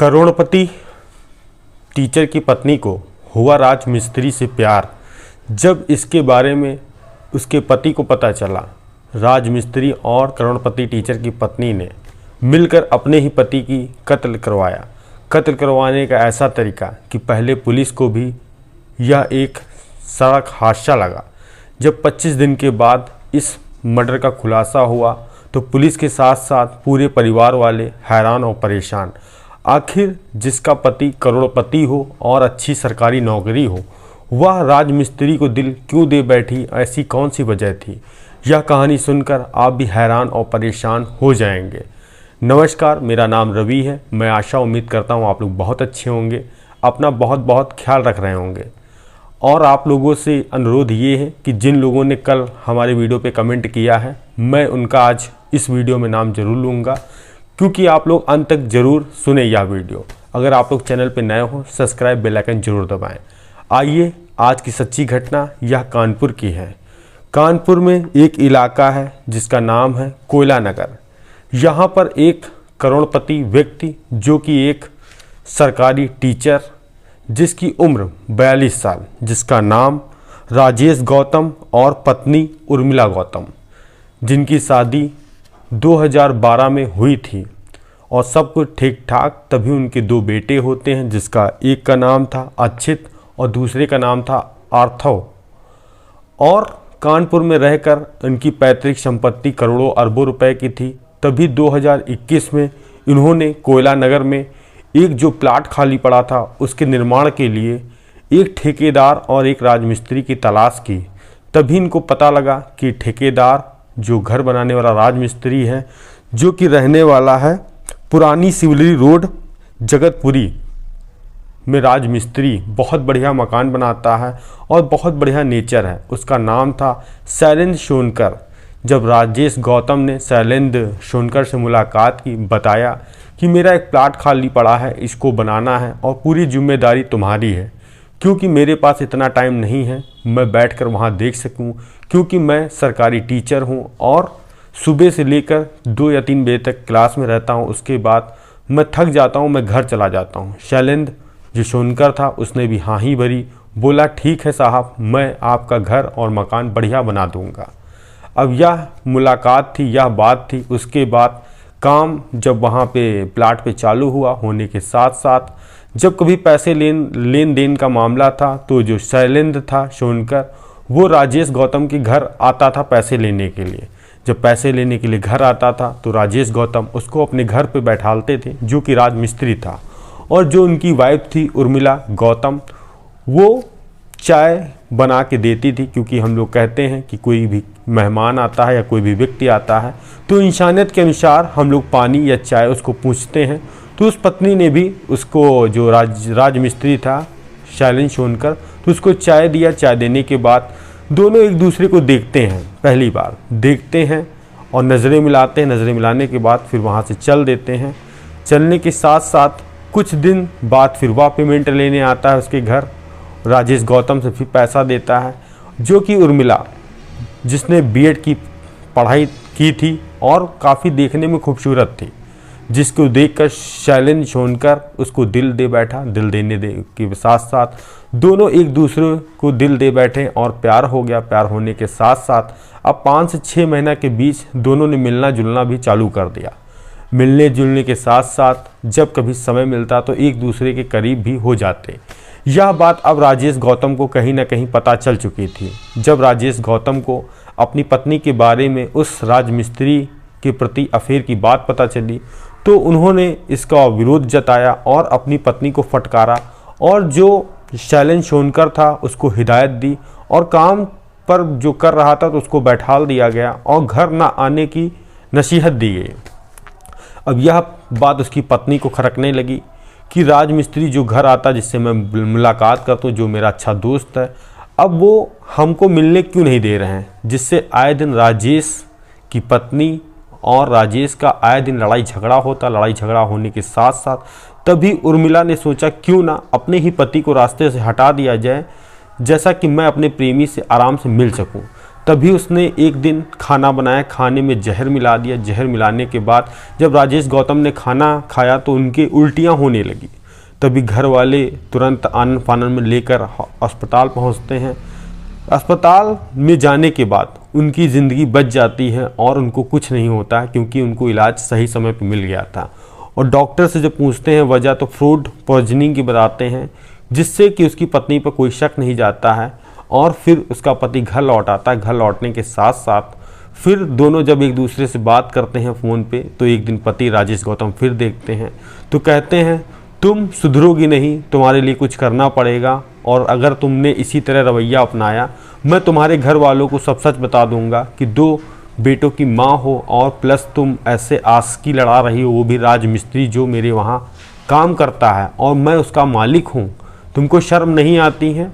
करोड़पति teacher की पत्नी को हुआ राजमिस्त्री से प्यार। जब इसके बारे में उसके पति को पता चला, राजमिस्त्री और करोड़पति टीचर की पत्नी ने मिलकर अपने ही पति की कत्ल करवाया। कत्ल करवाने का ऐसा तरीका कि पहले पुलिस को भी यह एक सड़क हादसा लगा। जब 25 दिन के बाद इस मर्डर का खुलासा हुआ तो पुलिस के साथ साथ पूरे परिवार वाले हैरान और परेशान। आखिर जिसका पति करोड़पति हो और अच्छी सरकारी नौकरी हो, वह राजमिस्त्री को दिल क्यों दे बैठी? ऐसी कौन सी वजह थी? यह कहानी सुनकर आप भी हैरान और परेशान हो जाएंगे। नमस्कार, मेरा नाम रवि है। मैं आशा उम्मीद करता हूँ आप लोग बहुत अच्छे होंगे, अपना बहुत बहुत ख्याल रख रहे होंगे। और आप लोगों से अनुरोध ये है कि जिन लोगों ने कल हमारे वीडियो पे कमेंट किया है, मैं उनका आज इस वीडियो में नाम जरूर लूँगा, क्योंकि आप लोग अंत तक जरूर सुने यह वीडियो। अगर आप लोग चैनल पे नए हो, सब्सक्राइब बेल आइकन जरूर दबाएं। आइए आज की सच्ची घटना यह कानपुर की है। कानपुर में एक इलाका है जिसका नाम है कोयला नगर। यहाँ पर एक करोड़पति व्यक्ति जो कि एक सरकारी टीचर, जिसकी उम्र 42 साल, जिसका नाम राजेश गौतम और पत्नी उर्मिला गौतम, जिनकी शादी 2012 में हुई थी और सब कुछ ठीक ठाक। तभी उनके दो बेटे होते हैं, जिसका एक का नाम था अक्षित और दूसरे का नाम था आर्थव। और कानपुर में रहकर उनकी पैतृक संपत्ति करोड़ों अरबों रुपए की थी। तभी 2021 में इन्होंने कोयला नगर में एक जो प्लाट खाली पड़ा था, उसके निर्माण के लिए एक ठेकेदार और एक राजमिस्त्री की तलाश की। तभी इनको पता लगा कि ठेकेदार जो घर बनाने वाला राजमिस्त्री है, जो कि रहने वाला है पुरानी सिवलरी रोड जगतपुरी में, राजमिस्त्री बहुत बढ़िया मकान बनाता है और बहुत बढ़िया नेचर है। उसका नाम था शैलेंद्र सोनकर। जब राजेश गौतम ने शैलेंद्र सोनकर से मुलाकात की, बताया कि मेरा एक प्लाट खाली पड़ा है, इसको बनाना है और पूरी जिम्मेदारी तुम्हारी है, क्योंकि मेरे पास इतना टाइम नहीं है मैं बैठकर वहाँ देख सकूँ, क्योंकि मैं सरकारी टीचर हूँ और सुबह से लेकर 2 या 3 बजे तक क्लास में रहता हूँ। उसके बाद मैं थक जाता हूँ, मैं घर चला जाता हूँ। शैलेंद्र जो सोनकर था, उसने भी हाँ ही भरी, बोला ठीक है साहब, मैं आपका घर और मकान बढ़िया बना दूँगा। अब यह मुलाकात थी, यह बात थी। उसके बाद काम जब वहाँ पे प्लाट पे चालू हुआ, होने के साथ साथ जब कभी पैसे लेन देन का मामला था, तो जो शैलेंद्र था सोनकर, वो राजेश गौतम के घर आता था पैसे लेने के लिए। जब पैसे लेने के लिए घर आता था तो राजेश गौतम उसको अपने घर पे बैठालते थे, जो कि राजमिस्त्री था। और जो उनकी वाइफ थी उर्मिला गौतम, वो चाय बना के देती थी, क्योंकि हम लोग कहते हैं कि कोई भी मेहमान आता है या कोई भी व्यक्ति आता है तो इंसानियत के अनुसार हम लोग पानी या चाय उसको पूछते हैं। तो उस पत्नी ने भी उसको, जो राजमिस्त्री था शैलेंद्र सोनकर, तो उसको चाय दिया। चाय देने के बाद दोनों एक दूसरे को देखते हैं, पहली बार देखते हैं और नज़रें मिलाते हैं। नज़रें मिलाने के बाद फिर वहाँ से चल देते हैं। चलने के साथ साथ कुछ दिन बाद फिर वह पेमेंट लेने आता है उसके घर, राजेश गौतम से फिर पैसा देता है। जो कि उर्मिला, जिसने बीएड की पढ़ाई की थी और काफ़ी देखने में खूबसूरत थी, जिसको देखकर शैलेंद्र सोनकर उसको दिल दे बैठा। दिल देने के साथ साथ दोनों एक दूसरे को दिल दे बैठे और प्यार हो गया। प्यार होने के साथ साथ अब 5 से 6 महीना के बीच दोनों ने मिलना जुलना भी चालू कर दिया। मिलने जुलने के साथ साथ जब कभी समय मिलता तो एक दूसरे के करीब भी हो जाते। यह बात अब राजेश गौतम को कहीं ना कहीं पता चल चुकी थी। जब राजेश गौतम को अपनी पत्नी के बारे में उस राजमिस्त्री के प्रति अफेयर की बात पता चली, तो उन्होंने इसका विरोध जताया और अपनी पत्नी को फटकारा। और जो शैलेंद्र सोनकर था उसको हिदायत दी और काम पर जो कर रहा था तो उसको बैठाल दिया गया और घर ना आने की नसीहत दी गई। अब यह बात उसकी पत्नी को खटकने लगी कि राजमिस्त्री जो घर आता, जिससे मैं मुलाकात करता हूँ, जो मेरा अच्छा दोस्त है, अब वो हमको मिलने क्यों नहीं दे रहे हैं? जिससे आए दिन राजेश की पत्नी और राजेश का आए दिन लड़ाई झगड़ा होता। लड़ाई झगड़ा होने के साथ साथ तभी उर्मिला ने सोचा क्यों ना अपने ही पति को रास्ते से हटा दिया जाए, जैसा कि मैं अपने प्रेमी से आराम से मिल सकूं। तभी उसने एक दिन खाना बनाया, खाने में जहर मिला दिया। जहर मिलाने के बाद जब राजेश गौतम ने खाना खाया तो उनके उल्टियाँ होने लगी। तभी घर वाले तुरंत आनन फानन में लेकर अस्पताल पहुंचते हैं। अस्पताल में जाने के बाद उनकी ज़िंदगी बच जाती है और उनको कुछ नहीं होता है, क्योंकि उनको इलाज सही समय पर मिल गया था। और डॉक्टर से जब पूछते हैं वजह तो फूड पॉइजनिंग की बताते हैं, जिससे कि उसकी पत्नी पर कोई शक नहीं जाता है। और फिर उसका पति घर लौट आता है। घर लौटने के साथ साथ फिर दोनों जब एक दूसरे से बात करते हैं फ़ोन पे, तो एक दिन पति राजेश गौतम फिर देखते हैं तो कहते हैं तुम सुधरोगी नहीं, तुम्हारे लिए कुछ करना पड़ेगा, और अगर तुमने इसी तरह रवैया अपनाया मैं तुम्हारे घर वालों को सब सच बता दूंगा कि 2 बेटों की माँ हो और प्लस तुम ऐसे आशिकी लड़ा रही हो, वो भी राजमिस्त्री जो मेरे वहाँ काम करता है और मैं उसका मालिक हूँ, तुमको शर्म नहीं आती है।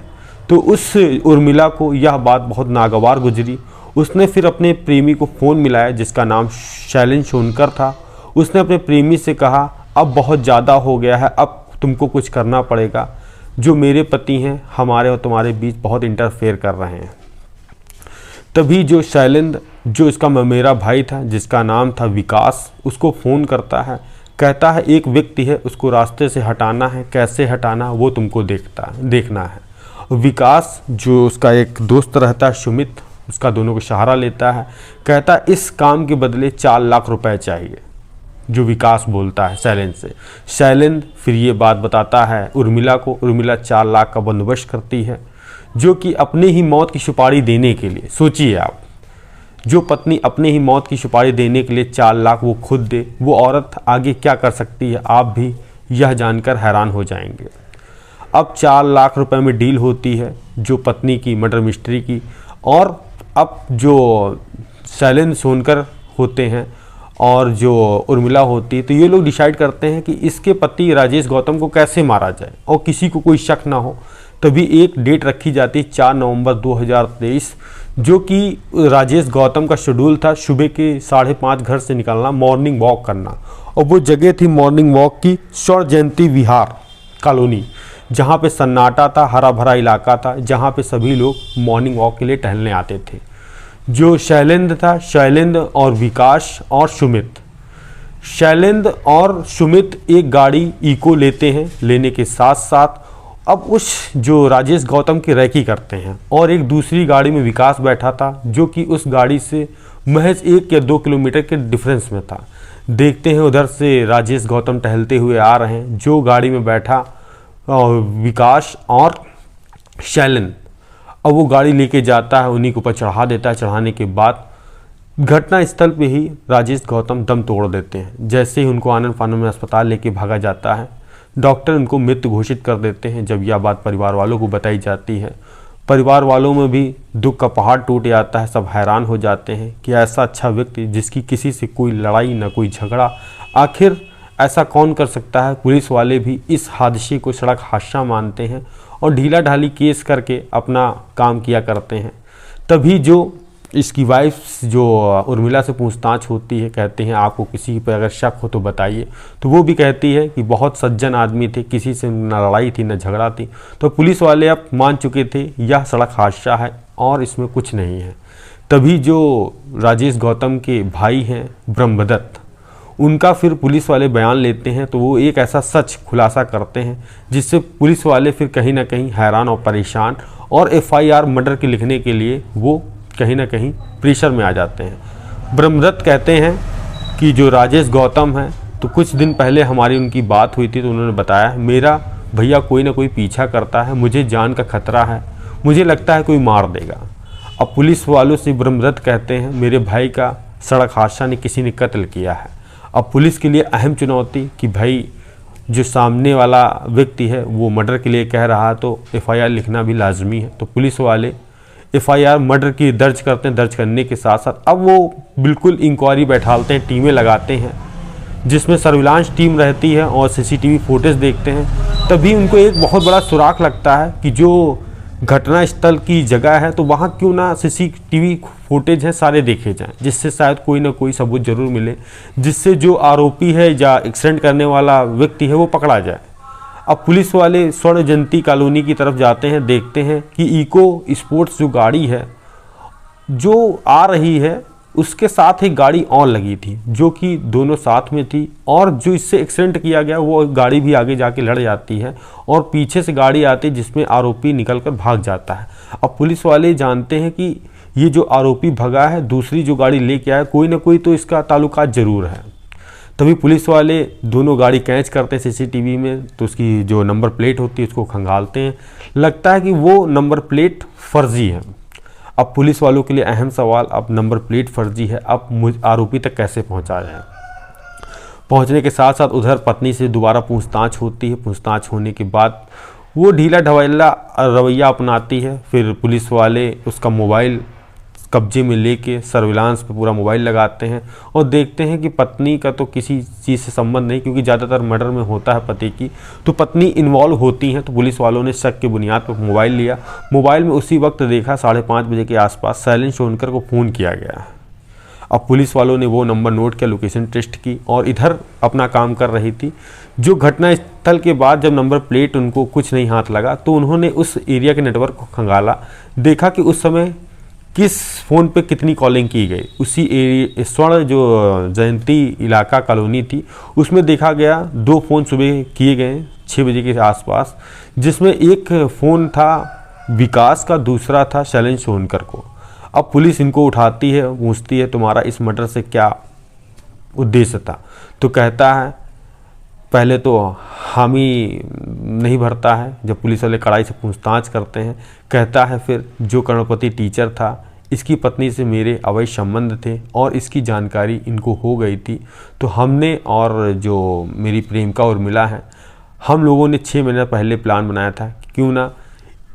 तो उस उर्मिला को यह बात बहुत नागवार गुजरी। उसने फिर अपने प्रेमी को फ़ोन मिलाया जिसका नाम शैलेंद्र सोनकर था। उसने अपने प्रेमी से कहा अब बहुत ज़्यादा हो गया है, अब तुमको कुछ करना पड़ेगा, जो मेरे पति हैं हमारे और तुम्हारे बीच बहुत इंटरफेयर कर रहे हैं। तभी जो शैलेंद्र, जो इसका मेरा भाई था जिसका नाम था विकास, उसको फ़ोन करता है, कहता है एक व्यक्ति है उसको रास्ते से हटाना है, कैसे हटाना वो तुमको देखना है। विकास जो उसका एक दोस्त रहता है सुमित, उसका दोनों को सहारा लेता है, कहता है इस काम के बदले 4 लाख रुपए चाहिए, जो विकास बोलता है शैलेंद्र से। शैलेंद्र फिर ये बात बताता है उर्मिला को। उर्मिला 4 लाख का बंदोबस्त करती है, जो कि अपने ही मौत की सुपारी देने के लिए, सोचिए आप, जो पत्नी अपने ही मौत की सुपारी देने के लिए 4 लाख वो खुद दे, वो औरत आगे क्या कर सकती है, आप भी यह जानकर हैरान हो जाएंगे। अब 4 लाख रुपए में डील होती है जो पत्नी की, मर्डर मिस्ट्री की। और अब जो शैलेंद्र सोनकर होते हैं और जो उर्मिला होती है, तो ये लोग डिसाइड करते हैं कि इसके पति राजेश गौतम को कैसे मारा जाए और किसी को कोई शक ना हो। तभी एक डेट रखी जाती है 4 नवंबर 2023, जो कि राजेश गौतम का शेड्यूल था सुबह के 5:30 घर से निकलना, मॉर्निंग वॉक करना। और वो जगह थी मॉर्निंग वॉक की स्वर्ण जयंती विहार कॉलोनी, जहाँ पे सन्नाटा था, हरा भरा इलाका था, जहाँ पे सभी लोग मॉर्निंग वॉक के लिए टहलने आते थे। जो शैलेंद्र था, शैलेंद्र और विकास और सुमित, शैलेंद्र और सुमित एक गाड़ी इको लेते हैं। लेने के साथ साथ अब उस जो राजेश गौतम की रैकी करते हैं, और एक दूसरी गाड़ी में विकास बैठा था, जो कि उस गाड़ी से महज 1 या 2 किलोमीटर के डिफरेंस में था। देखते हैं उधर से राजेश गौतम टहलते हुए आ रहे हैं। जो गाड़ी में बैठा विकास और शैलेंद्र, अब वो गाड़ी लेके जाता है, उन्हीं के ऊपर चढ़ा देता है। चढ़ाने के बाद घटना स्थल पे ही राजेश गौतम दम तोड़ देते हैं। जैसे ही उनको आनन फानन में अस्पताल लेके भागा जाता है, डॉक्टर उनको मृत घोषित कर देते हैं। जब यह बात परिवार वालों को बताई जाती है, परिवार वालों में भी दुख का पहाड़ टूट जाता है। सब हैरान हो जाते हैं कि ऐसा अच्छा व्यक्ति जिसकी किसी से कोई लड़ाई न कोई झगड़ा, आखिर ऐसा कौन कर सकता है। पुलिस वाले भी इस हादसे को सड़क हादसा मानते हैं और ढीला ढाली केस करके अपना काम किया करते हैं। तभी जो इसकी वाइफ जो उर्मिला से पूछताछ होती है, कहते हैं आपको किसी पर अगर शक हो तो बताइए। तो वो भी कहती है कि बहुत सज्जन आदमी थे, किसी से न लड़ाई थी न झगड़ा थी। तो पुलिस वाले अब मान चुके थे यह सड़क हादसा है और इसमें कुछ नहीं है। तभी जो राजेश गौतम के भाई हैं ब्रह्मदत्त, उनका फिर पुलिस वाले बयान लेते हैं। तो वो एक ऐसा सच खुलासा करते हैं जिससे पुलिस वाले फिर कहीं ना कहीं हैरान और परेशान, और FIR मर्डर के लिखने के लिए वो कहीं ना कहीं प्रेशर में आ जाते हैं। ब्रह्मदत्त कहते हैं कि जो राजेश गौतम है, तो कुछ दिन पहले हमारी उनकी बात हुई थी, तो उन्होंने बताया मेरा भैया कोई ना कोई पीछा करता है, मुझे जान का खतरा है, मुझे लगता है कोई मार देगा। अब पुलिस वालों से ब्रह्मदत्त कहते हैं मेरे भाई का सड़क हादसा ने किसी ने कत्ल किया है। अब पुलिस के लिए अहम चुनौती कि भाई जो सामने वाला व्यक्ति है वो मर्डर के लिए कह रहा है, तो FIR लिखना भी लाजमी है। तो पुलिस वाले FIR मर्डर की दर्ज करते हैं। दर्ज करने के साथ साथ अब वो बिल्कुल इंक्वायरी बैठालते हैं, टीमें लगाते हैं, जिसमें सर्विलांस टीम रहती है और CCTV फुटेज देखते हैं। तभी उनको एक बहुत बड़ा सुराग लगता है कि जो घटना स्थल की जगह है, तो वहाँ क्यों ना CCTV फुटेज है सारे देखे जाएं, जिससे शायद कोई ना कोई सबूत जरूर मिले, जिससे जो आरोपी है या एक्सीडेंट करने वाला व्यक्ति है वो पकड़ा जाए। अब पुलिस वाले स्वर्ण जयंती कॉलोनी की तरफ जाते हैं, देखते हैं कि इको स्पोर्ट्स जो गाड़ी है जो आ रही है उसके साथ एक गाड़ी और लगी थी जो कि दोनों साथ में थी, और जो इससे एक्सीडेंट किया गया वो गाड़ी भी आगे जाके लड़ जाती है और पीछे से गाड़ी आती है जिसमें आरोपी निकलकर भाग जाता है। अब पुलिस वाले जानते हैं कि ये जो आरोपी भगा है दूसरी जो गाड़ी लेके आया कोई ना कोई तो इसका ताल्लुकात जरूर है। तभी पुलिस वाले दोनों गाड़ी कैच करते हैं सीसीटीवी में, तो उसकी जो नंबर प्लेट होती है उसको खंगालते हैं। लगता है कि वो नंबर प्लेट फर्जी है। अब पुलिस वालों के लिए अहम सवाल, अब नंबर प्लेट फर्जी है, अब आरोपी तक कैसे पहुंचा जाए। पहुंचने के साथ साथ उधर पत्नी से दोबारा पूछताछ होती है। पूछताछ होने के बाद वो ढीला ढवैला रवैया अपनाती है। फिर पुलिस वाले उसका मोबाइल कब्जे में लेके सर्विलांस पे पूरा मोबाइल लगाते हैं और देखते हैं कि पत्नी का तो किसी चीज़ से संबंध नहीं, क्योंकि ज़्यादातर मर्डर में होता है पति की, तो पत्नी इन्वॉल्व होती हैं। तो पुलिस वालों ने शक के बुनियाद पर मोबाइल लिया। मोबाइल में उसी वक्त देखा 5:30 बजे के आसपास शैलेंद्र सोनकर को फ़ोन किया गया। अब पुलिस वालों ने वो नंबर नोट किया, लोकेशन टेस्ट की और इधर अपना काम कर रही थी। जो घटना स्थल के बाद जब नंबर प्लेट उनको कुछ नहीं हाथ लगा तो उन्होंने उस एरिया के नेटवर्क को खंगाला, देखा कि उस समय किस फ़ोन पे कितनी कॉलिंग की गई। उसी एरिया स्वर्ण जो जयंती इलाका कॉलोनी थी उसमें देखा गया 2 फ़ोन सुबह किए गए 6 बजे के आसपास, जिसमें एक फ़ोन था विकास का, दूसरा था शैलेंद्र सोनकर को। अब पुलिस इनको उठाती है, पूछती है तुम्हारा इस मर्डर से क्या उद्देश्य था। तो कहता है पहले तो हामी नहीं भरता है, जब पुलिस वाले कड़ाई से पूछताछ करते हैं कहता है फिर जो करोड़पति टीचर था इसकी पत्नी से मेरे अवैध संबंध थे और इसकी जानकारी इनको हो गई थी, तो हमने और जो मेरी प्रेमिका उर्मिला है हम लोगों ने 6 महीने पहले प्लान बनाया था क्यों ना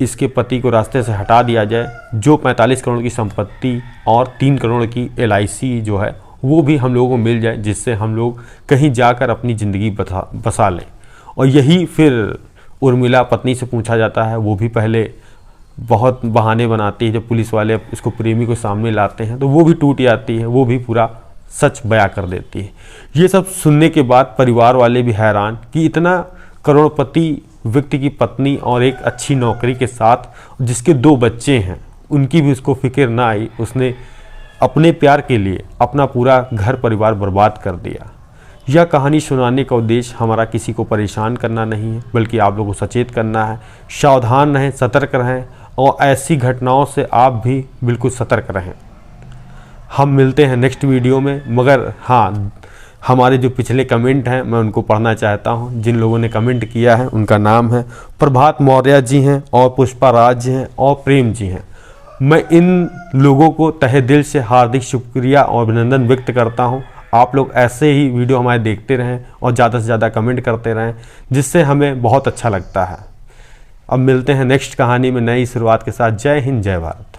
इसके पति को रास्ते से हटा दिया जाए, जो 45 करोड़ की संपत्ति और 3 करोड़ की LIC जो है वो भी हम लोगों को मिल जाए, जिससे हम लोग कहीं जाकर अपनी ज़िंदगी बसा लें। और यही फिर उर्मिला पत्नी से पूछा जाता है, वो भी पहले बहुत बहाने बनाती है। जब पुलिस वाले इसको प्रेमी को सामने लाते हैं तो वो भी टूट जाती है, वो भी पूरा सच बयां कर देती है। ये सब सुनने के बाद परिवार वाले भी हैरान कि इतना करोड़पति व्यक्ति की पत्नी और एक अच्छी नौकरी के साथ जिसके 2 बच्चे हैं उनकी भी उसको फिक्र ना आई, उसने अपने प्यार के लिए अपना पूरा घर परिवार बर्बाद कर दिया। यह कहानी सुनाने का उद्देश्य हमारा किसी को परेशान करना नहीं है, बल्कि आप लोगों को सचेत करना है। सावधान रहें, सतर्क रहें और ऐसी घटनाओं से आप भी बिल्कुल सतर्क रहें। हम मिलते हैं नेक्स्ट वीडियो में, मगर हाँ हमारे जो पिछले कमेंट हैं मैं उनको पढ़ना चाहता हूं। जिन लोगों ने कमेंट किया है उनका नाम है प्रभात मौर्य जी हैं और पुष्पा राज जी हैं और प्रेम जी हैं। मैं इन लोगों को तहे दिल से हार्दिक शुक्रिया और अभिनंदन व्यक्त करता हूं। आप लोग ऐसे ही वीडियो हमारे देखते रहें और ज़्यादा से ज़्यादा कमेंट करते रहें, जिससे हमें बहुत अच्छा लगता है। अब मिलते हैं नेक्स्ट कहानी में नई शुरुआत के साथ। जय हिंद, जय भारत।